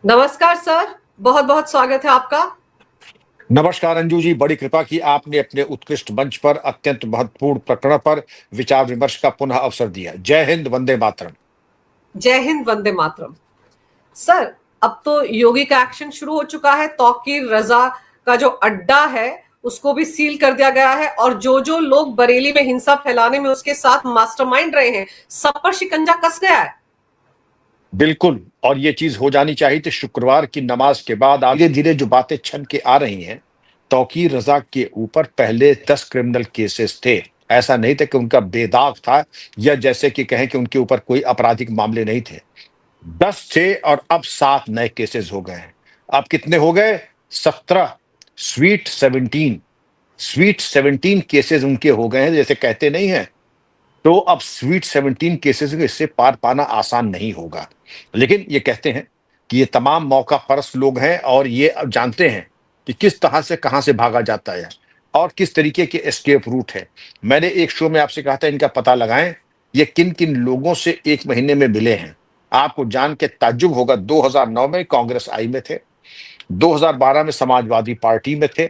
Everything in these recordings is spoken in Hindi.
नमस्कार सर, बहुत बहुत स्वागत है आपका। नमस्कार अंजू जी, बड़ी कृपा की आपने अपने उत्कृष्ट मंच पर अत्यंत महत्वपूर्ण प्रकरण पर विचार विमर्श का पुनः अवसर दिया। जय हिंद, वंदे मातरम। जय हिंद, वंदे मातरम। सर, अब तो योगी का एक्शन शुरू हो चुका है। तौकीर रजा का जो अड्डा है उसको भी सील कर दिया गया है, और जो जो लोग बरेली में हिंसा फैलाने में उसके साथ मास्टरमाइंड रहे हैं, सब पर शिकंजा कस गया है। बिल्कुल, और ये चीज हो जानी चाहिए थी शुक्रवार की नमाज के बाद। आगे धीरे जो बातें छन के आ रही हैं, तौकीर रजा के ऊपर पहले 10 क्रिमिनल केसेस थे। ऐसा नहीं था कि उनका बेदाग था, या जैसे कि कहें कि उनके ऊपर कोई आपराधिक मामले नहीं थे। 10 थे और अब 7 नए केसेस हो गए हैं। अब कितने हो गए? 17। स्वीट 17 केसेस उनके हो गए हैं, जैसे कहते नहीं है। तो अब स्वीट 17 केसेस को इससे पार पाना आसान नहीं होगा। लेकिन ये कहते हैं कि ये तमाम मौका परस्त लोग हैं, और ये अब जानते हैं कि किस तरह से कहां से भागा जाता है और किस तरीके के एस्केप रूट है। मैंने एक शो में आपसे कहा था इनका पता लगाएं, ये किन किन लोगों से एक महीने में मिले हैं। आपको जान के ताज्जुब होगा, 2009 में कांग्रेस आई में थे, 2012 में समाजवादी पार्टी में थे।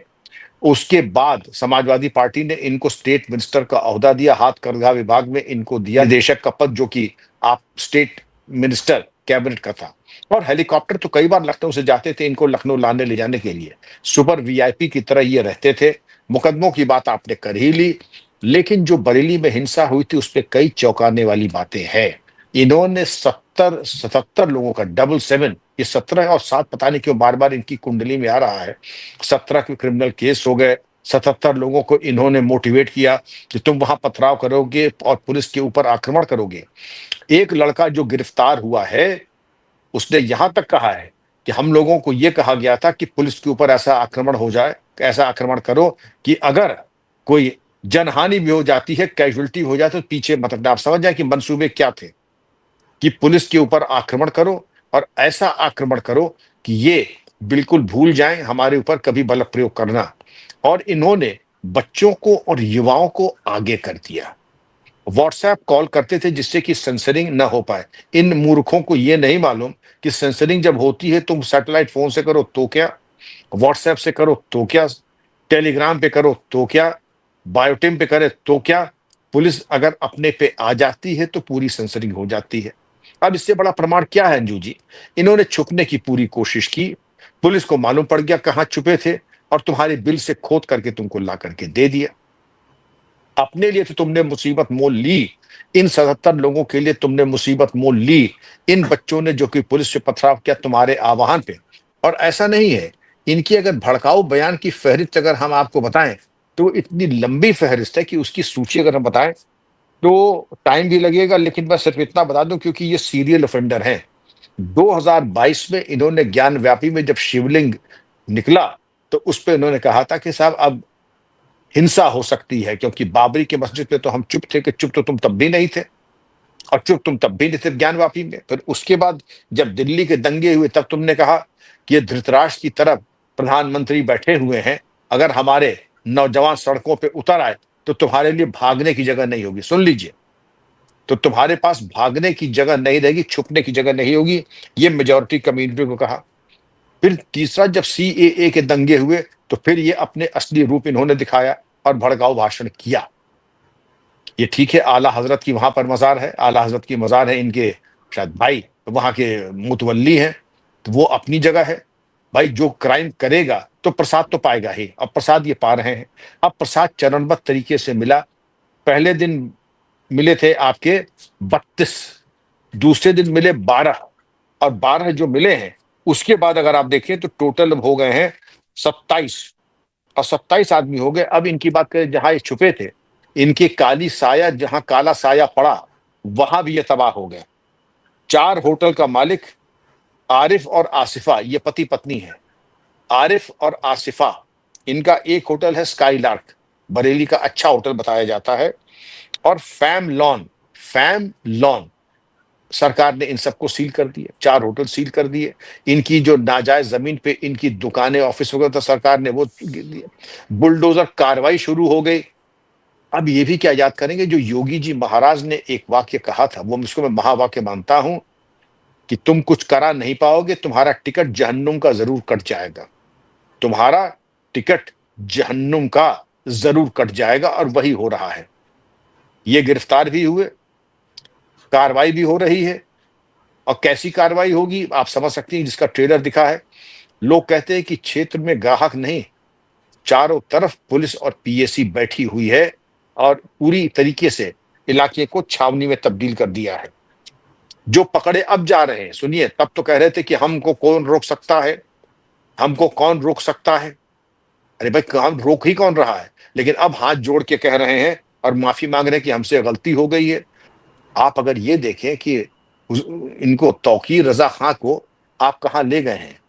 उसके बाद समाजवादी पार्टी ने इनको स्टेट मिनिस्टर का ओहदा दिया, हाथ करघा विभाग में इनको दिया निदेशक का पद, जो कि आप स्टेट मिनिस्टर कैबिनेट का था। और हेलीकॉप्टर तो कई बार लखनऊ से जाते थे इनको लखनऊ लाने ले जाने के लिए। सुपर वीआईपी की तरह ये रहते थे। मुकदमों की बात आपने कर ही ली, लेकिन जो बरेली में हिंसा हुई थी उस पर कई चौंकाने वाली बातें हैं। इन्होंने 77 लोगों का, डबल सेवन, ये 17 और 7 पता नहीं क्यों बार बार इनकी कुंडली में आ रहा है। 17 के क्रिमिनल केस हो गए। 77 लोगों को इन्होंने मोटिवेट किया कि तुम वहां पथराव करोगे और पुलिस के ऊपर आक्रमण करोगे। एक लड़का जो गिरफ्तार हुआ है, उसने यहां तक कहा है कि हम लोगों को यह कहा गया था कि पुलिस के ऊपर ऐसा आक्रमण हो जाए, ऐसा आक्रमण करो कि अगर कोई जनहानि भी हो जाती है, कैजुअलिटी हो जाए, तो पीछे मत हटना। आप समझ जाए कि मंसूबे क्या थे, कि पुलिस के ऊपर आक्रमण करो और ऐसा आक्रमण करो कि ये बिल्कुल भूल जाएं हमारे ऊपर कभी बल प्रयोग करना। और इन्होंने बच्चों को और युवाओं को आगे कर दिया। व्हाट्सएप कॉल करते थे जिससे कि सेंसरिंग न हो पाए। इन मूर्खों को यह नहीं मालूम कि सेंसरिंग जब होती है, तुम सैटेलाइट फोन से करो तो क्या, व्हाट्सएप से करो तो क्या, टेलीग्राम पे करो तो क्या, बायोटिम पे करे तो क्या, पुलिस अगर अपने पे आ जाती है तो पूरी सेंसरिंग हो जाती है। अब इससे बड़ा प्रमाण क्या है अंजू जी? इन्होंने छुपने की पूरी कोशिश की, पुलिस को मालूम पड़ गया कहां छुपे थे, और तुम्हारे बिल से खोद करके तुमको ला करके दे दिया। अपने लिए तो तुमने मुसीबत मोल ली, इन 77 लोगों के लिए तुमने मुसीबत मोल ली। इन बच्चों ने जो कि पुलिस से पथराव किया तुम्हारे आह्वान पे। और ऐसा नहीं है, इनकी अगर भड़काऊ बयान की फहरिस्त अगर हम आपको बताएं, तो इतनी लंबी फहरिस्त है कि उसकी सूची अगर हम बताएं तो टाइम भी लगेगा। लेकिन मैं सिर्फ इतना बता दूं, क्योंकि ये सीरियल ऑफेंडर हैं। 2022 में इन्होंने ज्ञान व्यापी में जब शिवलिंग निकला, तो उस पर इन्होंने कहा था कि साहब अब हिंसा हो सकती है, क्योंकि बाबरी के मस्जिद पे तो हम चुप थे, कि चुप तो तुम तब भी नहीं थे, और चुप तुम तब भी नहीं थे ज्ञानवापी में। फिर उसके बाद जब दिल्ली के दंगे हुए, तब तुमने कहा कि ये धृतराष्ट्र की तरफ प्रधानमंत्री बैठे हुए हैं, अगर हमारे नौजवान सड़कों पे उतर आए तो तुम्हारे लिए भागने की जगह नहीं होगी। सुन लीजिए, तो तुम्हारे पास भागने की जगह नहीं रहेगी, छुपने की जगह नहीं होगी, ये मेजोरिटी कम्युनिटी को कहा। फिर तीसरा, जब सीएए के दंगे हुए, तो फिर ये अपने असली रूप इन्होंने दिखाया और भड़काऊ भाषण किया। ये ठीक है, आला हजरत की वहां पर मजार है, आला हजरत की मजार है इनके शायद भाई वहां के मुतवल्ली हैं, तो वो अपनी जगह है। भाई जो क्राइम करेगा तो प्रसाद तो पाएगा ही, अब प्रसाद ये पा रहे हैं। अब प्रसाद चरणबद्ध तरीके से मिला। पहले दिन मिले थे आपके 32, दूसरे दिन मिले 12, और 12 जो मिले हैं उसके बाद अगर आप देखें तो टोटल हो गए हैं 27, और 27 आदमी हो गए। अब इनकी बात करें, जहां ये छुपे थे, इनकी काली साया, जहां काला साया पड़ा वहां भी ये तबाह हो गए। 4 होटल का मालिक आरिफ और आसिफा, ये पति पत्नी है। आरिफ और आसिफा, इनका एक होटल है स्काई लार्क, बरेली का अच्छा होटल बताया जाता है। और फैम लॉन सरकार ने इन सबको सील कर दिए, 4 होटल सील कर दिए। इनकी जो नाजायज जमीन पे इनकी दुकानें, ऑफिस वगैरह, तो सरकार ने वो गिर दिए। बुलडोजर कार्रवाई शुरू हो गई। अब ये भी क्या याद करेंगे, जो योगी जी महाराज ने एक वाक्य कहा था, वो इसको मैं महावाक्य मानता हूं, कि तुम कुछ करा नहीं पाओगे, तुम्हारा टिकट जहन्नुम का जरूर कट जाएगा, तुम्हारा टिकट जहन्नुम का जरूर कट जाएगा। और वही हो रहा है। ये गिरफ्तार भी हुए, कार्रवाई भी हो रही है। और कैसी कार्रवाई होगी आप समझ सकती हैं, जिसका ट्रेलर दिखा है। लोग कहते हैं कि क्षेत्र में गाहक नहीं, चारों तरफ पुलिस और पीएसी बैठी हुई है और पूरी तरीके से इलाके को छावनी में तब्दील कर दिया है। जो पकड़े अब जा रहे हैं, सुनिए, तब तो कह रहे थे कि हमको कौन रोक सकता है, हमको कौन रोक सकता है। अरे भाई, काम रोक ही कौन रहा है। लेकिन अब हाथ जोड़ के कह रहे हैं और माफी मांग रहे हैं कि हमसे गलती हो गई है। आप अगर ये देखें कि इनको, तौकीर रजा खां को आप कहाँ ले गए हैं।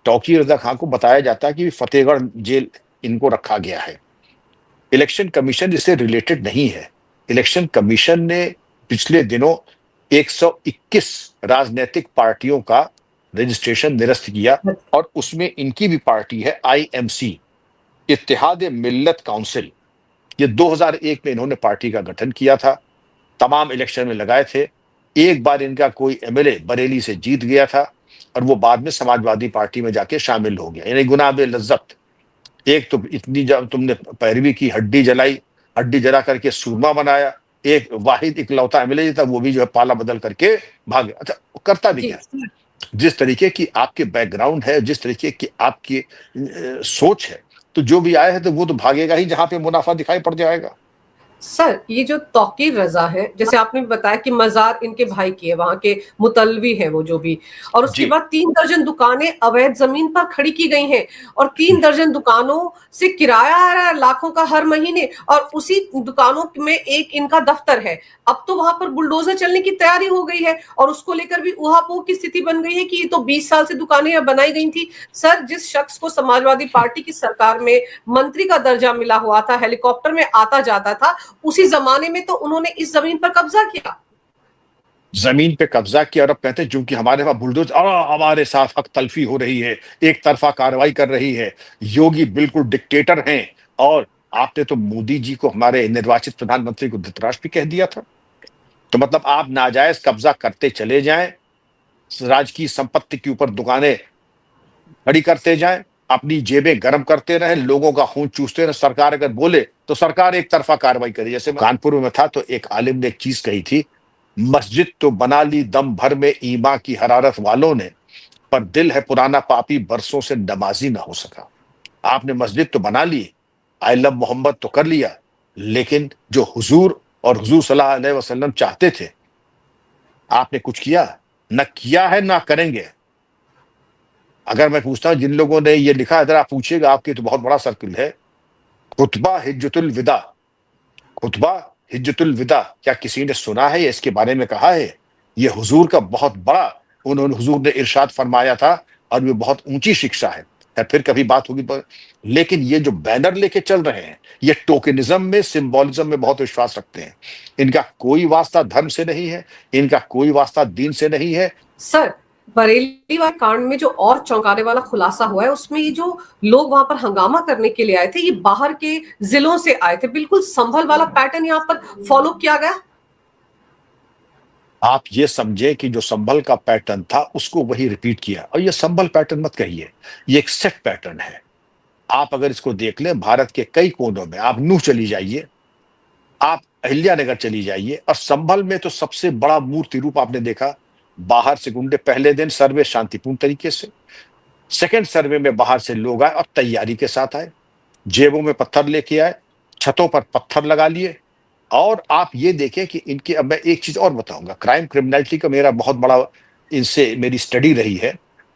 तौकीर रजा खां को बताया जाता है कि फतेहगढ़ जेल इनको रखा गया है। इलेक्शन कमीशन इससे रिलेटेड नहीं है। इलेक्शन कमीशन ने पिछले दिनों 121 राजनीतिक पार्टियों का रजिस्ट्रेशन निरस्त किया और उसमें इनकी भी पार्टी है आईएमसी, इत्तेहाद मिल्लत काउंसिल। ये 2001 में इन्होंने पार्टी का गठन किया था, तमाम इलेक्शन में लगाए थे। एक बार इनका कोई एमएलए बरेली से जीत गया था और वो बाद में समाजवादी पार्टी में जाके शामिल हो गया। यानी गुनाबे लज्जत। एक तो इतनी जब तुमने पैरवी की, हड्डी जलाई, हड्डी जला करके सूरमा बनाया। एक वाहिद इकलौता एमएलए था, वो भी जो है पाला बदल करके भाग गया। अच्छा, करता भी क्या, जिस तरीके की आपके बैकग्राउंड है, जिस तरीके की आपकी सोच है, तो जो भी आया है तो वो तो भागेगा ही जहां पे मुनाफा दिखाई पड़ जाएगा। सर, ये जो तौकीर रजा है, जैसे आपने बताया कि मजार इनके भाई की है, वहां के मुतलवी है वो जो भी, और उसके बाद 3 दर्जन दुकानें अवैध जमीन पर खड़ी की गई हैं और 3 दर्जन दुकानों से किराया आ रहा है लाखों का हर महीने, और उसी दुकानों में एक इनका दफ्तर है। अब तो वहां पर बुलडोजर चलने की तैयारी हो गई है और उसको लेकर भी उहापोह की स्थिति बन गई है कि ये तो 20 साल से दुकानें बनाई गई थी। सर, जिस शख्स को समाजवादी पार्टी की सरकार में मंत्री का दर्जा मिला हुआ था, हेलीकॉप्टर में आता जाता था, उसी जमाने में तो उन्होंने इस जमीन पर कब्जा किया, जमीन पे कब्जा किया। और अब कहते हैं चूंकि हमारे पास बुलडोज, हमारे साथ हक तलफी हो रही है, एक तरफा कार्रवाई कर रही है, योगी बिल्कुल डिक्टेटर हैं। और आपने तो मोदी जी को, हमारे निर्वाचित प्रधानमंत्री को धृतराष्ट्र भी कह दिया था। तो मतलब आप नाजायज कब्जा करते चले जाएं, राजकीय संपत्ति के ऊपर दुकानें खड़ी करते जाएं, अपनी जेबें गर्म करते रहें, लोगों का खून चूसते रहें। सरकार अगर बोले तो सरकार एक तरफा कार्रवाई करे। जैसे कानपुर में था तो एक आलिम ने एक चीज कही थी, मस्जिद तो बना ली दम भर में ईमा की हरारत वालों ने, पर दिल है पुराना पापी बरसों से नमाजी ना हो सका। आपने मस्जिद तो बना ली, आई लव मोहम्मद तो कर लिया, लेकिन जो हुजूर और हुजूर सल्लल्लाहु अलैहि वसल्लम चाहते थे, आपने कुछ किया? न किया है ना करेंगे। अगर मैं पूछता हूं जिन लोगों ने ये लिखा है, अगर आप पूछिएगा, आपकी तो बहुत बड़ा सर्किल है, खुतबा हिज्जतुल विदा, खुतबा हिज्जतुल विदा, क्या किसी ने सुना है या इसके बारे में कहा है? ये हुजूर का बहुत बड़ा, उन्होंने, हुजूर ने इरशाद फरमाया था और ये बहुत ऊंची शिक्षा है। फिर कभी बात होगी लेकिन ये जो बैनर लेके चल रहे हैं, ये टोकनिज्म में, सिंबॉलिज्म में बहुत विश्वास रखते हैं। इनका कोई वास्ता धर्म से नहीं है, इनका कोई वास्ता दीन से नहीं है। सर, बरेली वाले कांड में जो और चौंकाने वाला खुलासा हुआ है, उसमें ये जो लोग वहां पर हंगामा करने के लिए आए थे, ये बाहर के जिलों से आए थे। बिल्कुल संभल वाला पैटर्न यहाँ पर फॉलो किया गया। आप ये समझे कि जो संभल का पैटर्न था उसको वही रिपीट किया। और ये संभल पैटर्न मत कहिए, ये एक सेट पैटर्न है। आप अगर इसको देख लें, भारत के कई कोनों में, आप नूह चली जाइए, आप अहिल्यानगर चली जाइए, और संभल में तो सबसे बड़ा मूर्ति रूप आपने देखा। बाहर से गुंडे, पहले दिन सर्वे शांतिपूर्ण तरीके से, सेकेंड सर्वे में बाहर से लोग आए और तैयारी के साथ आए, जेबों में पत्थर लेके आए, छतों पर पत्थर लगा लिए। और आप ये देखें कि इनके, अब मैं एक चीज और बताऊंगा, क्राइम क्रिमिनलिटी का मेरा बहुत बड़ा, इनसे मेरी स्टडी रही है।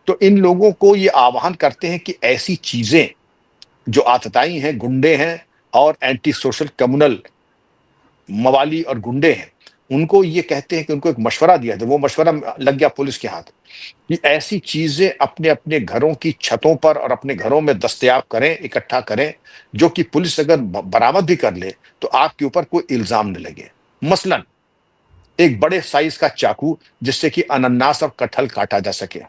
तो इन लोगों को ये आह्वान करते हैं कि ऐसी चीजें जो आतताई हैं, गुंडे हैं और एंटी सोशल कम्युनल मवाली और गुंडे हैं, उनको ये कहते हैं कि उनको एक मशवरा दिया था, वो मशवरा लग गया पुलिस के हाथ कि ऐसी चीजें अपने अपने घरों की छतों पर और अपने घरों में दस्तयाब करें, इकट्ठा करें, जो कि पुलिस अगर बरामद भी कर ले तो आपके ऊपर कोई इल्जाम न लगे। मसलन एक बड़े साइज का चाकू जिससे कि अनानास और कटहल काटा जा सके।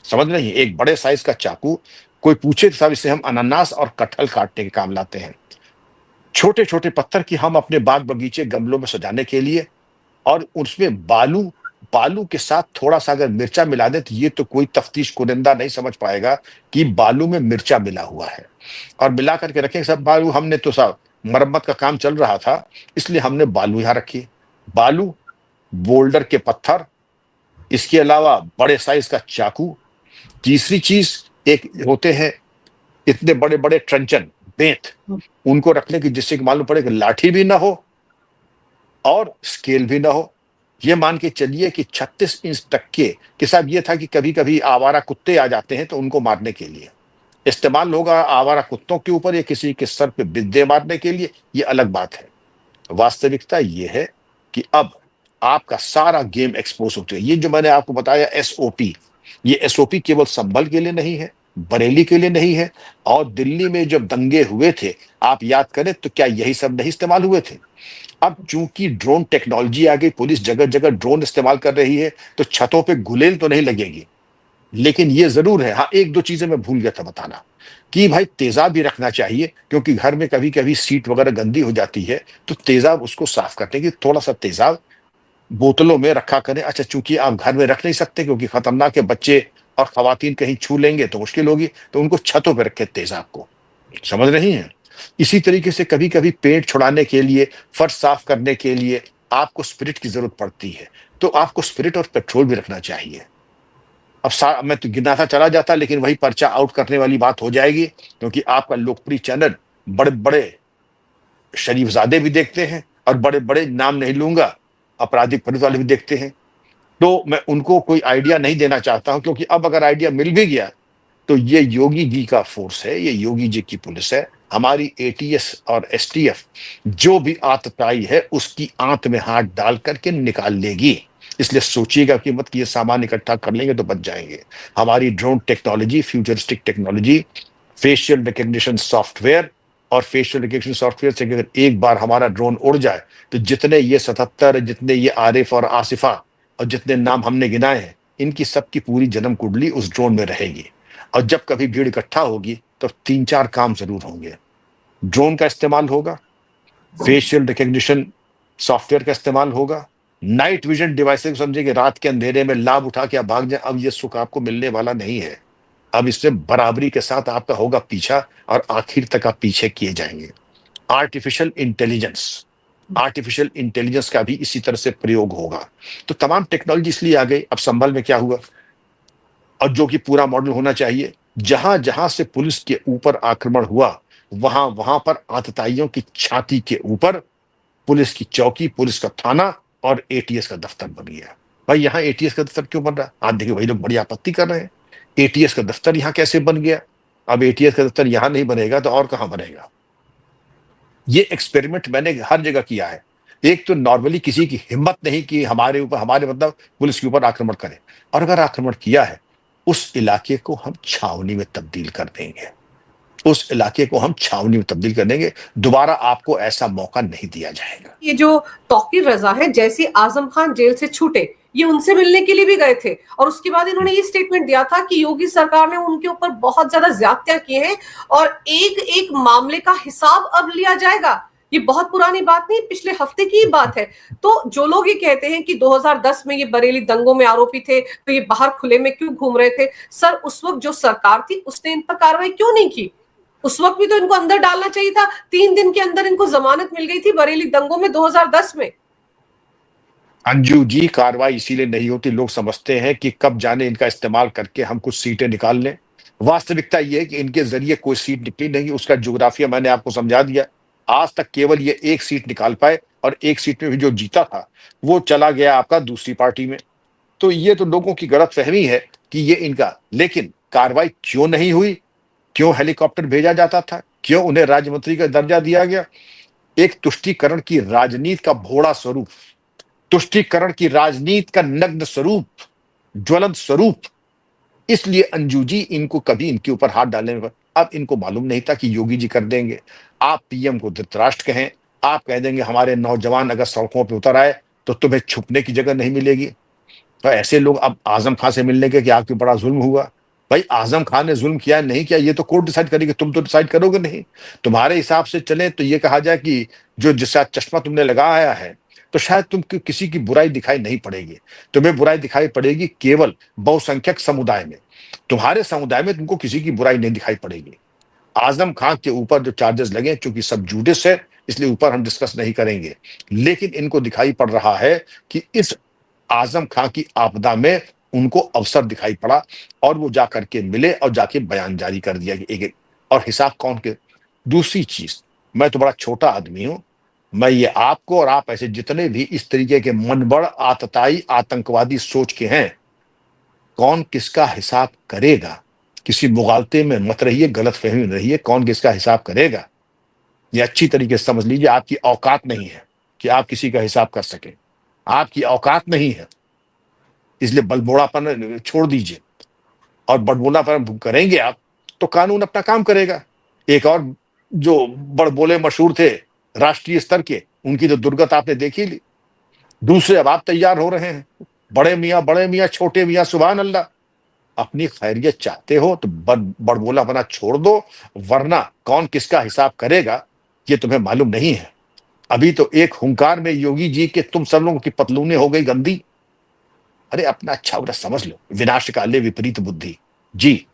समझ नहीं, एक बड़े साइज का चाकू, कोई पूछे तो साहब इसे हम अनानास और कटहल काटने के काम लाते हैं। छोटे छोटे पत्थर की हम अपने बाग बगीचे गमलों में सजाने के लिए, और उसमें बालू बालू के साथ थोड़ा सा अगर मिर्चा मिला दे तो ये तो कोई तफ्तीश कुनिंदा नहीं समझ पाएगा कि बालू में मिर्चा मिला हुआ है, और मिला करके रखें सब बालू। हमने तो साहब मरम्मत का काम चल रहा था, इसलिए हमने बालू यहां रखी। बालू, बोल्डर के पत्थर, इसके अलावा बड़े साइज का चाकू। तीसरी चीज, एक होते हैं इतने बड़े बड़े ट्रंचन, बेंत, उनको रखने की, जिससे कि मालूम पड़े कि लाठी भी ना हो और स्केल भी ना हो। ये मान के चलिए कि 36 इंच तक के साहब ये था कि कभी कभी आवारा कुत्ते आ जाते हैं तो उनको मारने के लिए इस्तेमाल होगा, आवारा कुत्तों के ऊपर या किसी के सर पे बिद्दे मारने के लिए, ये अलग बात है। वास्तविकता ये है कि अब आपका सारा गेम एक्सपोज हो चुका है। ये जो मैंने आपको बताया एसओपी, ये एसओपी केवल संभल के लिए नहीं है, बरेली के लिए नहीं है, और दिल्ली में जब दंगे हुए थे, आप याद करें तो क्या यही सब नहीं इस्तेमाल हुए थे? अब चूंकि ड्रोन टेक्नोलॉजी आ गई, पुलिस जगह जगह ड्रोन इस्तेमाल कर रही है, तो छतों पे गुलेल तो नहीं लगेगी, लेकिन ये जरूर है, हाँ एक दो चीजें मैं भूल गया था बताना, कि भाई तेजाब भी रखना चाहिए, क्योंकि घर में कभी कभी सीट वगैरह गंदी हो जाती है, तो तेजाब उसको साफ करने की थोड़ा सा तेजाब बोतलों में रखा करें। अच्छा, चूंकि आप घर में रख नहीं सकते क्योंकि खतरनाक है, बच्चे और खवातीन कहीं छू लेंगे तो मुश्किल होगी, तो उनको छतों पर रखे तेजाब को, समझ रही हैं? इसी तरीके से कभी कभी पेट छुड़ाने के लिए, फर्श साफ करने के लिए आपको स्पिरिट की जरूरत पड़ती है, तो आपको स्पिरिट और पेट्रोल भी रखना चाहिए। अब मैं तो गिनाता चला जाता, लेकिन वही पर्चा आउट करने वाली बात हो जाएगी, क्योंकि आपका लोकप्रिय चैनल बड़े बड़े शरीफजादे भी देखते हैं, और बड़े बड़े, नाम नहीं लूंगा, आपराधिक प्रवृत्ति वाले भी देखते हैं। तो मैं उनको कोई आइडिया नहीं देना चाहता हूं, क्योंकि अब अगर आइडिया मिल भी गया तो ये योगी जी का फोर्स है, ये योगी जी की पुलिस है। हमारी एटीएस और एसटीएफ जो भी आतताई है उसकी आंत में हाथ डाल करके निकाल लेगी। इसलिए सोचिएगा कि मत कि ये सामान इकट्ठा कर लेंगे तो बच जाएंगे। हमारी drone technology, futuristic technology, facial recognition software, और फेशियल रिकग्निशन सॉफ्टवेयर से अगर एक बार हमारा ड्रोन उड़ जाए तो जितने ये 77, जितने ये आरिफ और आसिफा और जितने नाम हमने गिनाए हैं, इनकी सबकी पूरी जन्म कुंडली उस ड्रोन में रहेगी। और जब कभी भीड़ इकट्ठा होगी तो 3-4 काम जरूर होंगे। ड्रोन का इस्तेमाल होगा, फेशियल रिकग्निशन सॉफ्टवेयर का इस्तेमाल होगा, नाइट विजन डिवाइसेस, समझे कि रात के अंधेरे में लाभ उठा के आप भाग जाए, अब ये सुख आपको मिलने वाला नहीं है। अब इससे बराबरी के साथ आपका होगा पीछा, और आखिर तक आप पीछे किए जाएंगे। आर्टिफिशियल इंटेलिजेंस, आर्टिफिशियल इंटेलिजेंस का भी इसी तरह से प्रयोग होगा। तो तमाम टेक्नोलॉजी इसलिए आ गई। अब संभल में क्या हुआ, और जो कि पूरा मॉडल होना चाहिए, जहां जहां से पुलिस के ऊपर आक्रमण हुआ, वहां वहां पर आतताइयों की छाती के ऊपर पुलिस की चौकी, पुलिस का थाना और एटीएस का दफ्तर बन गया। भाई यहाँ एटीएस का दफ्तर क्यों बन रहा है? आज देखिए वही लोग बड़ी आपत्ति कर रहे हैं, एटीएस का दफ्तर यहाँ कैसे बन गया? अब एटीएस का दफ्तर यहाँ नहीं बनेगा तो और कहां बनेगा? ये एक्सपेरिमेंट मैंने हर जगह किया है। एक तो नॉर्मली किसी की हिम्मत नहीं कि हमारे ऊपर, हमारे मतलब पुलिस के ऊपर आक्रमण करे, और अगर आक्रमण किया है, उस इलाके को हम छावनी में तब्दील कर देंगे, उस इलाके को हम छावनी में तब्दील कर देंगे। दोबारा आपको ऐसा मौका नहीं दिया जाएगा। ये जो तौकीर रजा है, जैसे आजम खान जेल से छूटे, ये उनसे मिलने के लिए भी गए थे, और उसके बाद इन्होंने ये स्टेटमेंट दिया था कि योगी सरकार ने उनके ऊपर बहुत ज्यादा ज्यादतियां की हैं और एक एक मामले का हिसाब अब लिया जाएगा। ये बहुत पुरानी बात नहीं, पिछले हफ्ते की बात है। तो जो लोग ये कहते हैं कि 2010 में ये बरेली दंगों में आरोपी थे तो ये बाहर खुले में क्यों घूम रहे थे, सर उस वक्त जो सरकार थी उसने इन पर कार्रवाई क्यों नहीं की? उस वक्त भी तो इनको अंदर डालना चाहिए था। 3 दिन के अंदर इनको जमानत मिल गई थी बरेली दंगों में 2010 में। अंजू जी, कार्रवाई इसीलिए नहीं होती, लोग समझते हैं कि कब जाने इनका इस्तेमाल करके हम कुछ सीटें निकाल लें। वास्तविकता यह है कि इनके जरिए कोई सीट निकली नहीं, उसका ज्योग्राफिया मैंने आपको समझा दिया। आज तक केवल ये एक सीट निकाल पाए, और एक सीट में भी जो जीता था वो चला गया आपका दूसरी पार्टी में। तो ये तो लोगों की गलतफहमी है कि ये इनका, लेकिन कार्रवाई क्यों नहीं हुई? क्यों हेलीकॉप्टर भेजा जाता था? क्यों उन्हें राज्य मंत्री का दर्जा दिया गया? एक तुष्टीकरण की राजनीति का भोड़ा स्वरूप, तुष्टीकरण की राजनीति का नग्न स्वरूप, ज्वलंत स्वरूप। इसलिए अंजू जी, इनको कभी इनके ऊपर हाथ डालने में, अब इनको मालूम नहीं था कि योगी जी कर देंगे। आप पीएम को धृतराष्ट्र कहें, आप कह देंगे हमारे नौजवान अगर सड़कों पर उतर आए तो तुम्हें छुपने की जगह नहीं मिलेगी। तो ऐसे लोग अब आजम खान से मिलने के कि आपके बड़ा जुल्म हुआ। भाई आजम खान ने जुल्म किया नहीं किया ये तो कोर्ट डिसाइड करेगी, तुम तो डिसाइड करोगे नहीं। तुम्हारे हिसाब से चले तो ये कहा जाए कि जो जिसका चश्मा तुमने लगाया है, तो शायद तुम किसी की बुराई दिखाई नहीं पड़ेगी। तुम्हें बुराई दिखाई पड़ेगी केवल बहुसंख्यक समुदाय में। तुम्हारे समुदाय में तुमको किसी की बुराई नहीं दिखाई पड़ेगी। आजम खान के ऊपर जो चार्जेस लगे, चूंकि सब जुडिस है इसलिए ऊपर हम डिस्कस नहीं करेंगे, लेकिन इनको दिखाई पड़ रहा है कि इस आजम खान की आपदा में उनको अवसर दिखाई पड़ा और वो जाकर के मिले और जाके बयान जारी कर दिया कि एक और हिसाब कौन के। दूसरी चीज, मैं तो बड़ा छोटा आदमी हूं, मैं ये आपको और आप ऐसे जितने भी इस तरीके के मनबड़ आतताई आतंकवादी सोच के हैं, कौन किसका हिसाब करेगा, किसी मुगालते में मत रहिए, गलत फहमी में रहिए। कौन किसका हिसाब करेगा ये अच्छी तरीके से समझ लीजिए। आपकी औकात नहीं है कि आप किसी का हिसाब कर सके, आपकी औकात नहीं है, इसलिए बलबोड़ापन छोड़ दीजिए। और बड़बोलापन करेंगे आप तो कानून अपना काम करेगा। एक और जो बड़बोले मशहूर थे राष्ट्रीय स्तर के, उनकी तो दुर्गत आपने देखी ली। दूसरे अब आप तैयार हो रहे हैं, बड़े मियाँ छोटे मियाँ, सुभान अल्लाह। अपनी खैरियत चाहते हो तो बड़बोलापना छोड़ दो, वरना कौन किसका हिसाब करेगा ये तुम्हें मालूम नहीं है। अभी तो एक हुंकार में योगी जी के तुम सब लोगों की पतलूने हो गई गंदी। अरे अपना अच्छा बुरा समझ लो, विनाश काले विपरीत बुद्धि। जी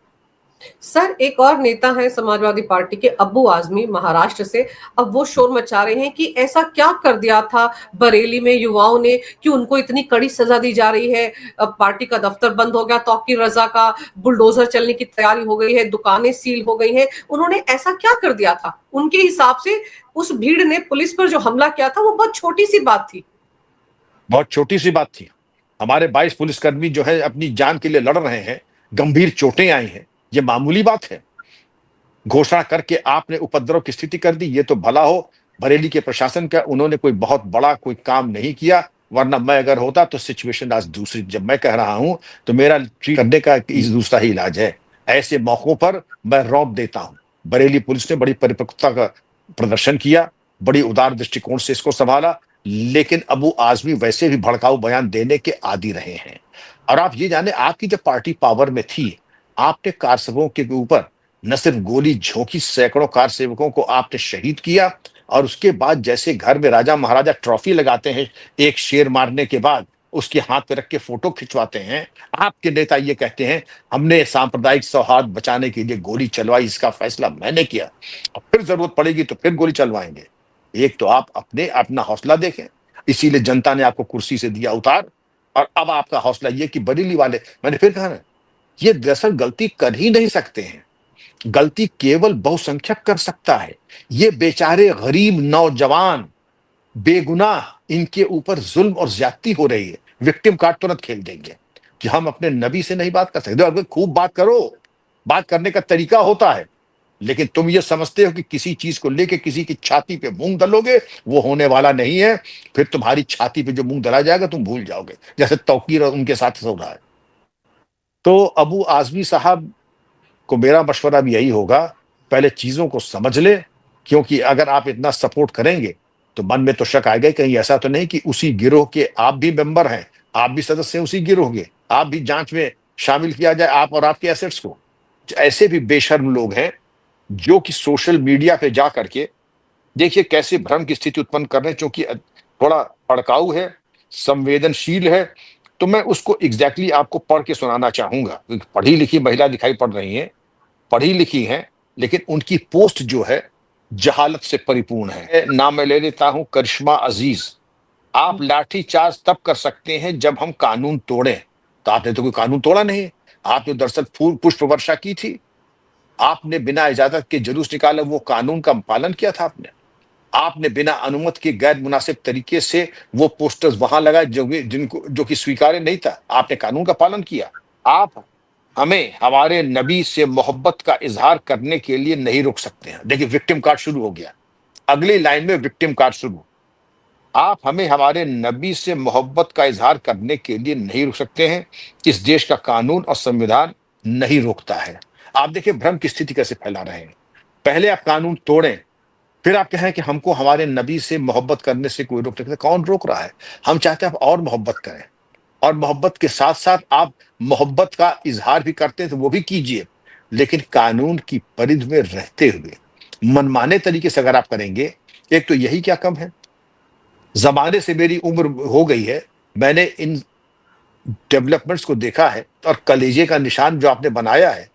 सर, एक और नेता है समाजवादी पार्टी के, अब्बू आजमी, महाराष्ट्र से। अब वो शोर मचा रहे हैं कि ऐसा क्या कर दिया था बरेली में युवाओं ने कि उनको इतनी कड़ी सजा दी जा रही है। अब पार्टी का दफ्तर बंद हो गया, तौकीर रजा का बुलडोजर चलने की तैयारी हो गई है, दुकानें सील हो गई हैं। उन्होंने ऐसा क्या कर दिया था? उनके हिसाब से उस भीड़ ने पुलिस पर जो हमला किया था वो बहुत छोटी सी बात थी। बहुत छोटी सी बात थी। हमारे 22 पुलिसकर्मी जो है अपनी जान के लिए लड़ रहे हैं, गंभीर चोटें आई हैं, ये मामूली बात है। घोषणा करके आपने उपद्रव की स्थिति कर दी, ये तो भला हो बरेली के प्रशासन का, उन्होंने कोई बहुत बड़ा कोई काम नहीं किया। वरना मैं अगर होता तो सिचुएशन आज दूसरी। जब मैं कह रहा हूं तो मेरा ट्रीट करने का दूसरा ही इलाज है। ऐसे मौकों पर मैं रौंप देता हूं। बरेली पुलिस ने बड़ी परिपक्वता का प्रदर्शन किया, बड़ी उदार दृष्टिकोण से इसको संभाला, लेकिन अबू आजमी वैसे भी भड़काऊ बयान देने के आदी रहे हैं। और आप ये जाने, आपकी जब पार्टी पावर में थी, आपने कारसेवकों के ऊपर न सिर्फ गोली झोंकी, सैकड़ों कार सेवकों को आपने शहीद किया। और उसके बाद जैसे घर में राजा महाराजा ट्रॉफी लगाते हैं एक शेर मारने के बाद, उसके हाथ पे रख के फोटो खिंचवाते हैं, आपके नेता ये कहते हैं हमने सांप्रदायिक सौहार्द बचाने के लिए गोली चलवाई, इसका फैसला मैंने किया, और फिर जरूरत पड़ेगी तो फिर गोली चलवाएंगे। एक तो आप अपना हौसला देखें, इसीलिए जनता ने आपको कुर्सी से दिया उतार। और अब आपका हौसला ये कि बरेली वाले, मैंने फिर कहा ना, ये दरअसल गलती कर ही नहीं सकते हैं, गलती केवल बहुसंख्यक कर सकता है। ये बेचारे गरीब नौजवान बेगुनाह, इनके ऊपर जुल्म और ज्यादती हो रही है। विक्टिम कार्ड तुरंत खेल देंगे कि हम अपने नबी से नहीं बात कर सकते। अगर खूब बात करो, बात करने का तरीका होता है, लेकिन तुम ये समझते हो कि किसी चीज को लेके किसी की छाती पे मूंग दलोगे, वो होने वाला नहीं है। फिर तुम्हारी छाती पे जो मूंग दला जाएगा तुम भूल जाओगे, जैसे तौकीर और उनके साथ हो रहा है। तो अबू आजमी साहब को मेरा मशवरा भी यही होगा, पहले चीजों को समझ ले, क्योंकि अगर आप इतना सपोर्ट करेंगे तो मन में तो शक आएगा, कहीं ऐसा तो नहीं कि उसी गिरोह के आप भी मेंबर हैं, आप भी सदस्य हैं उसी गिरोह के, आप भी जांच में शामिल किया जाए, आप और आपके एसेट्स को। ऐसे भी बेशर्म लोग हैं जो कि सोशल मीडिया पे जा करके देखिए कैसे भ्रम की स्थिति उत्पन्न कर रहे हैं, क्योंकि थोड़ा भड़काऊ है, संवेदनशील है। तो मैं उसको एग्जैक्टली आपको पढ़ के सुनाना चाहूंगा। पढ़ी लिखी महिला दिखाई पड़ रही हैं, पढ़ी लिखी हैं, लेकिन उनकी पोस्ट जो है जहालत से परिपूर्ण है। नाम मैं ले लेता हूं, करिश्मा अजीज। आप लाठी चार्ज तब कर सकते हैं जब हम कानून तोड़ें। तो आपने तो कोई कानून तोड़ा नहीं, आपने दरअसल फूल पुष्प वर्षा की थी, आपने बिना इजाजत के जुलूस निकाला, वो कानून का पालन किया था आपने बिना अनुमति के गैर मुनासिब तरीके से वो पोस्टर्स वहां लगाए जो कि स्वीकार्य नहीं था, आपने कानून का पालन किया। आप हमें हमारे नबी से मोहब्बत का इजहार करने के लिए नहीं रोक सकते हैं। देखिए विक्टिम कार्ड शुरू हो गया, अगली लाइन में विक्टिम कार्ड शुरू। आप हमें हमारे नबी से मोहब्बत का इजहार करने के लिए नहीं रोक सकते हैं, इस देश का कानून और संविधान नहीं रोकता है। आप देखिए भ्रम की स्थिति कैसे फैला रहे हैं। पहले आप कानून तोड़ें, फिर आप कहें कि हमको हमारे नबी से मोहब्बत करने से कोई रोक नहीं सकता। कौन रोक रहा है? हम चाहते हैं आप और मोहब्बत करें, और मोहब्बत के साथ साथ आप मोहब्बत का इजहार भी करते हैं तो वो भी कीजिए, लेकिन कानून की परिधि में रहते हुए। मनमाने तरीके से अगर आप करेंगे, एक तो यही क्या कम है, जमाने से मेरी उम्र हो गई है, मैंने इन डेवलपमेंट्स को देखा है, और कलेजे का निशान जो आपने बनाया है,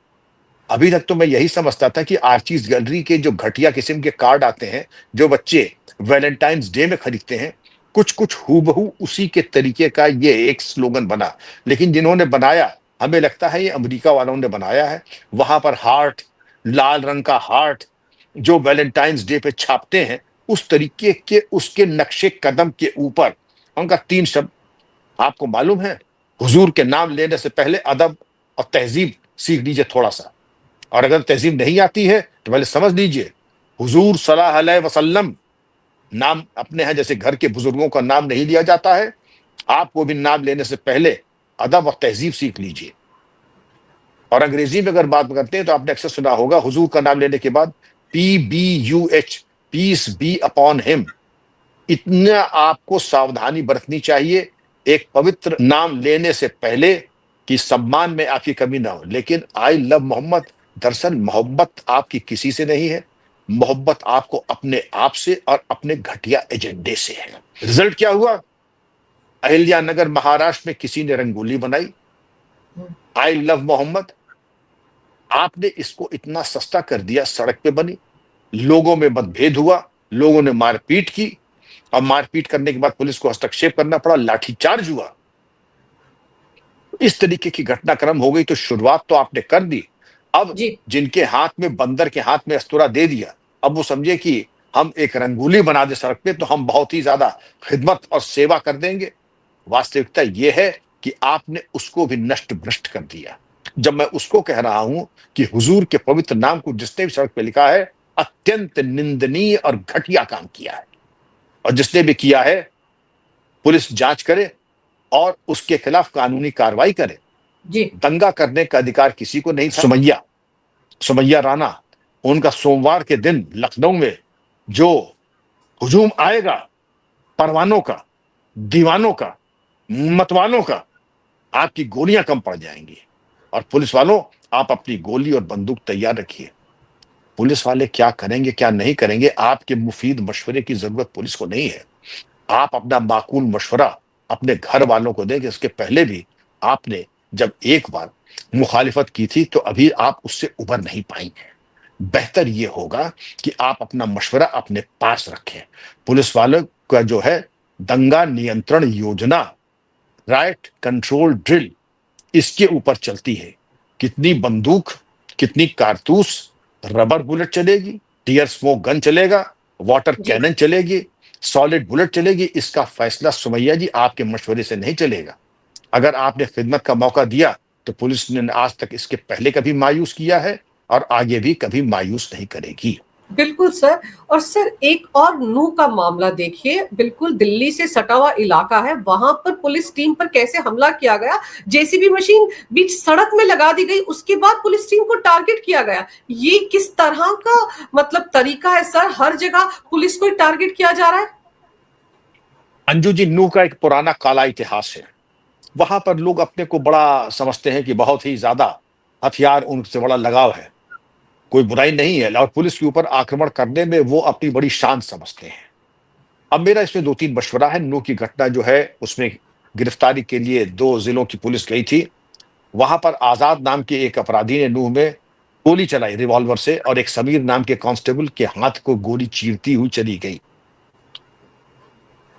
अभी तक तो मैं यही समझता था कि आर्चीज गैलरी के जो घटिया किस्म के कार्ड आते हैं, जो बच्चे वैलेंटाइंस डे में खरीदते हैं, कुछ कुछ हूबहू उसी के तरीके का ये एक स्लोगन बना। लेकिन जिन्होंने बनाया, हमें लगता है ये अमेरिका वालों ने बनाया है। वहां पर हार्ट, लाल रंग का हार्ट जो वैलेंटाइंस डे पे छापते हैं, उस तरीके के उसके नक्शे कदम के ऊपर उनका 3 शब्द आपको मालूम है, हुजूर के नाम लेने से पहले अदब और तहजीब सीख लीजिए थोड़ा सा। और अगर तहजीब नहीं आती है तो पहले समझ लीजिए, हुजूर सल्लल्लाहु अलैहि वसल्लम नाम अपने हैं, जैसे घर के बुजुर्गों का नाम नहीं लिया जाता है, आपको भी नाम लेने से पहले अदब और तहजीब सीख लीजिए। और अंग्रेजी में अगर बात करते हैं तो आपने अक्सर सुना होगा, हुजूर का नाम लेने के बाद PBUH, peace be upon him. इतना आपको सावधानी बरतनी चाहिए एक पवित्र नाम लेने से पहले, कि सम्मान में आपकी कमी ना हो। लेकिन आई लव मोहम्मद, दरअसल मोहब्बत आपकी किसी से नहीं है, मोहब्बत आपको अपने आप से और अपने घटिया एजेंडे से है। रिजल्ट क्या हुआ? अहिल्यानगर महाराष्ट्र में किसी ने रंगोली बनाई, आई लव मोहम्मद। आपने इसको इतना सस्ता कर दिया, सड़क पे बनी, लोगों में मतभेद हुआ, लोगों ने मारपीट की, और मारपीट करने के बाद पुलिस को हस्तक्षेप करना पड़ा, लाठीचार्ज हुआ। इस तरीके की घटनाक्रम हो गई। तो शुरुआत तो आपने कर दी, अब जी जिनके हाथ में बंदर के हाथ में अस्तूरा दे दिया, अब वो समझे कि हम एक रंगोली बना दे सड़क पे तो हम बहुत ही ज्यादा खिदमत और सेवा कर देंगे। वास्तविकता यह है कि आपने उसको भी नष्ट भ्रष्ट कर दिया। जब मैं उसको कह रहा हूं कि हुजूर के पवित्र नाम को जिसने भी सड़क पे लिखा है, अत्यंत निंदनीय और घटिया काम किया है। और जिसने भी किया है, पुलिस जांच करे और उसके खिलाफ कानूनी कार्रवाई करे। जी दंगा करने का अधिकार किसी को नहीं था। सुमैया सुमैया राणा, उनका सोमवार के दिन लखनऊ में जो हुजूम आएगा, परवानों का, दीवानों का, मतवालों का, आपकी गोलियां कम पड़ जाएंगी। और पुलिस वालों, आप अपनी गोली और बंदूक तैयार रखिए। पुलिस वाले क्या करेंगे क्या नहीं करेंगे, आपके मुफीद मशवरे की जरूरत पुलिस को नहीं है। आप अपना माकूल मशवरा अपने घर वालों को दें कि इसके पहले भी आपने जब एक बार मुखालिफत की थी तो अभी आप उससे उबर नहीं पाएंगे। बेहतर यह होगा कि आप अपना मशवरा अपने पास रखें। पुलिस वालों का जो है दंगा नियंत्रण योजना, राइट कंट्रोल ड्रिल, इसके ऊपर चलती है। कितनी बंदूक, कितनी कारतूस, रबर बुलेट चलेगी, टीयर स्मोक गन चलेगा, वाटर जी कैनन चलेगी, सॉलिड बुलेट चलेगी, इसका फैसला सुमैया जी आपके मशवरे से नहीं चलेगा। अगर आपने खिदमत का मौका दिया तो पुलिस ने आज तक इसके पहले कभी मायूस किया है और आगे भी कभी मायूस नहीं करेगी। बिल्कुल सर। और सर एक और नूह का मामला देखिए, बिल्कुल दिल्ली से सटा हुआ इलाका है, वहां पर पुलिस टीम पर कैसे हमला किया गया, जेसीबी मशीन बीच सड़क में लगा दी गई, उसके बाद पुलिस टीम को टारगेट किया गया। ये किस तरह का मतलब तरीका है सर, हर जगह पुलिस को टारगेट किया जा रहा है। अंजू जी, नूह का एक पुराना काला इतिहास है। वहां पर लोग अपने को बड़ा समझते हैं कि बहुत ही ज्यादा हथियार, उनसे बड़ा लगाव है, कोई बुराई नहीं है, और पुलिस के ऊपर आक्रमण करने में वो अपनी बड़ी शान समझते हैं। अब मेरा इसमें 2-3 मशवरा है। नूह की घटना जो है उसमें गिरफ्तारी के लिए 2 जिलों की पुलिस गई थी। वहां पर आजाद नाम के एक अपराधी ने नूह में गोली चलाई रिवॉल्वर से, और एक समीर नाम के कांस्टेबल के हाथ को गोली चीरती हुई चली गई।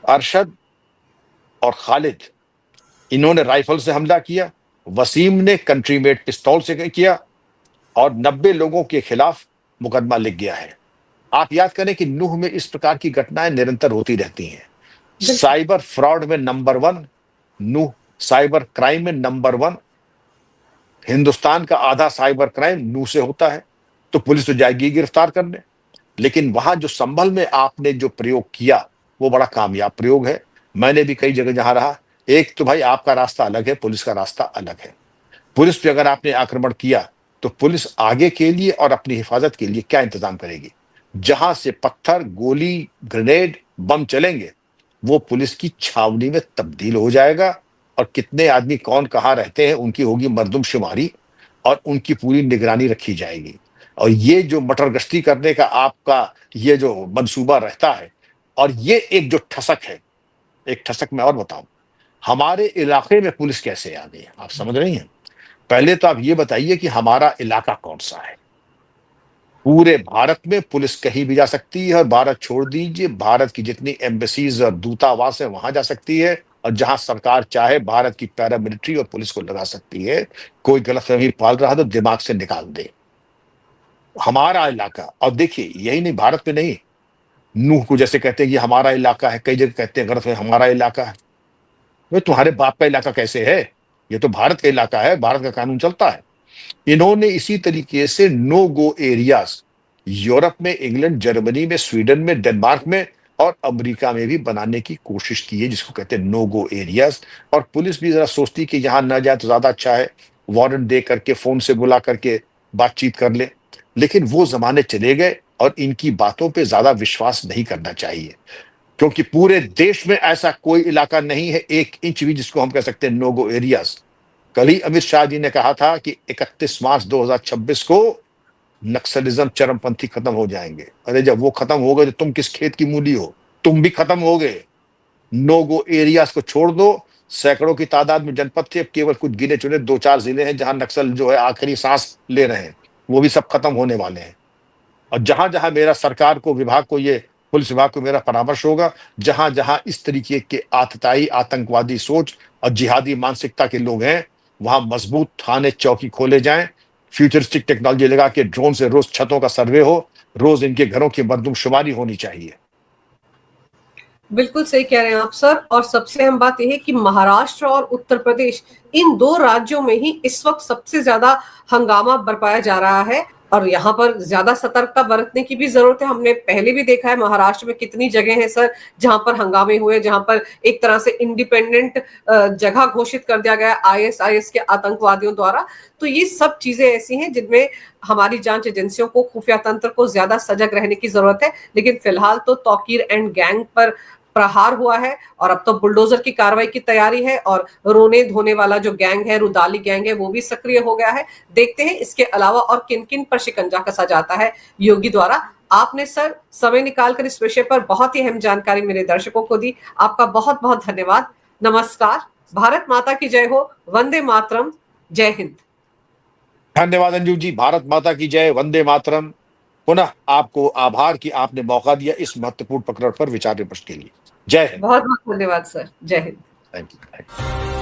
अरशद और खालिद, इन्होंने राइफल से हमला किया, वसीम ने कंट्रीमेट पिस्तौल से किया, और 90 लोगों के खिलाफ मुकदमा लिख गया है। आप याद करें कि नूह में इस प्रकार की घटनाएं निरंतर होती रहती हैं। बिल्कुल साइबर फ्रॉड में नंबर 1 नूह, साइबर क्राइम में नंबर 1। हिंदुस्तान का आधा साइबर क्राइम नूह से होता है, तो पुलिस तो जाएगी गिरफ्तार करने। लेकिन वहां जो संभल में आपने जो प्रयोग किया, वो बड़ा कामयाब प्रयोग है। मैंने भी कई जगह जहां रहा, एक तो भाई आपका रास्ता अलग है, पुलिस का रास्ता अलग है। पुलिस पे अगर आपने आक्रमण किया तो पुलिस आगे के लिए और अपनी हिफाजत के लिए क्या इंतजाम करेगी? जहां से पत्थर, गोली, ग्रेनेड, बम चलेंगे, वो पुलिस की छावनी में तब्दील हो जाएगा, और कितने आदमी कौन कहाँ रहते हैं उनकी होगी मर्दमशुमारी, और उनकी पूरी निगरानी रखी जाएगी। और ये जो मटर गश्ती करने का आपका ये जो मंसूबा रहता है, और ये एक जो ठसक है, एक ठसक मैं और बताऊं, हमारे इलाके में पुलिस कैसे आ गई, आप समझ रही हैं? पहले तो आप ये बताइए कि हमारा इलाका कौन सा है? पूरे भारत में पुलिस कहीं भी जा सकती है, और भारत छोड़ दीजिए, भारत की जितनी एम्बेसीज और दूतावास है वहां जा सकती है, और जहां सरकार चाहे भारत की पैरामिलिट्री और पुलिस को लगा सकती है। कोई गलतफहमी पाल रहा है तो दिमाग से निकाल दे। हमारा इलाका, और देखिए यही नहीं, भारत में नहीं, नूह को जैसे कहते हैं कि हमारा इलाका है, कई जगह कहते हैं गलत है हमारा इलाका है। भाई तुम्हारे बाप का इलाका कैसे है? ये तो भारत का इलाका है, भारत का कानून चलता है। इन्होंने इसी तरीके से नो गो एरियाज यूरोप में, इंग्लैंड, जर्मनी में, स्वीडन में, डेनमार्क में और अमेरिका में भी बनाने की कोशिश की है, जिसको कहते हैं नो गो एरियाज। और पुलिस भी जरा सोचती कि यहां न जाए तो ज्यादा अच्छा है, वारंट दे करके, फोन से बुला करके बातचीत कर ले। लेकिन वो जमाने चले गए, और इनकी बातों पे ज्यादा विश्वास नहीं करना चाहिए, क्योंकि पूरे देश में ऐसा कोई इलाका नहीं है 1 इंच भी जिसको हम कह सकते हैं नो गो एरियाज। कल ही अमित शाह जी ने कहा था कि 31 मार्च 2026 को नक्सलिज्म, चरमपंथी खत्म हो जाएंगे। अरे जब वो खत्म हो गए तो तुम किस खेत की मूली हो? तुम भी खत्म हो गए। नो गो एरियाज को छोड़ दो। सैकड़ों की तादाद में जनपद थे, अब केवल कुछ गिने चुने 2-4 जिले हैं जहां नक्सल जो है आखिरी सांस ले रहे हैं। वो भी सब खत्म होने वाले हैं। और जहां जहां मेरा सरकार को, विभाग को, ये पुलिस विभाग को मेरा परामर्श होगा, जहां जहां इस तरीके के आतताई, आतंकवादी सोच और जिहादी मानसिकता के लोग हैं, वहां मजबूत थाने चौकी खोले जाएं, फ्यूचरिस्टिक टेक्नोलॉजी लगा के ड्रोन से रोज छतों का सर्वे हो, रोज इनके घरों की मरदमशुमारी होनी चाहिए। बिल्कुल सही कह रहे हैं आप सर। और सबसे अहम बात यह है कि महाराष्ट्र और उत्तर प्रदेश, इन 2 राज्यों में ही इस वक्त सबसे ज्यादा हंगामा बरपाया जा रहा है, और यहाँ पर ज्यादा सतर्कता बरतने की भी जरूरत है। हमने पहले भी देखा है महाराष्ट्र में कितनी जगह है सर जहां पर हंगामे हुए, जहां पर एक तरह से इंडिपेंडेंट जगह घोषित कर दिया गया आईएसआईएस के आतंकवादियों द्वारा। तो ये सब चीजें ऐसी हैं जिनमें हमारी जांच एजेंसियों को, खुफिया तंत्र को ज्यादा सजग रहने की जरूरत है। लेकिन फिलहाल तो तौकीर एंड गैंग पर प्रहार हुआ है, और अब तो बुलडोजर की कार्रवाई की तैयारी है, और रोने धोने वाला जो गैंग है, रुदाली गैंग है, वो भी सक्रिय हो गया है। देखते हैं इसके अलावा और किन किन पर शिकंजा कसा जाता है योगी द्वारा। आपने सर समय निकालकर इस विषय पर बहुत ही अहम जानकारी मेरे दर्शकों को दी। आपका बहुत बहुत धन्यवाद। नमस्कार। भारत माता की जय हो। वंदे मातरम। जय हिंद। धन्यवाद अंजू जी। भारत माता की जय, वंदे मातरम। पुनः आपको आभार कि आपने मौका दिया इस महत्वपूर्ण प्रकरण पर विचार विमर्श के लिए। जय हिंद। बहुत बहुत धन्यवाद सर। जय हिंद। Thank you.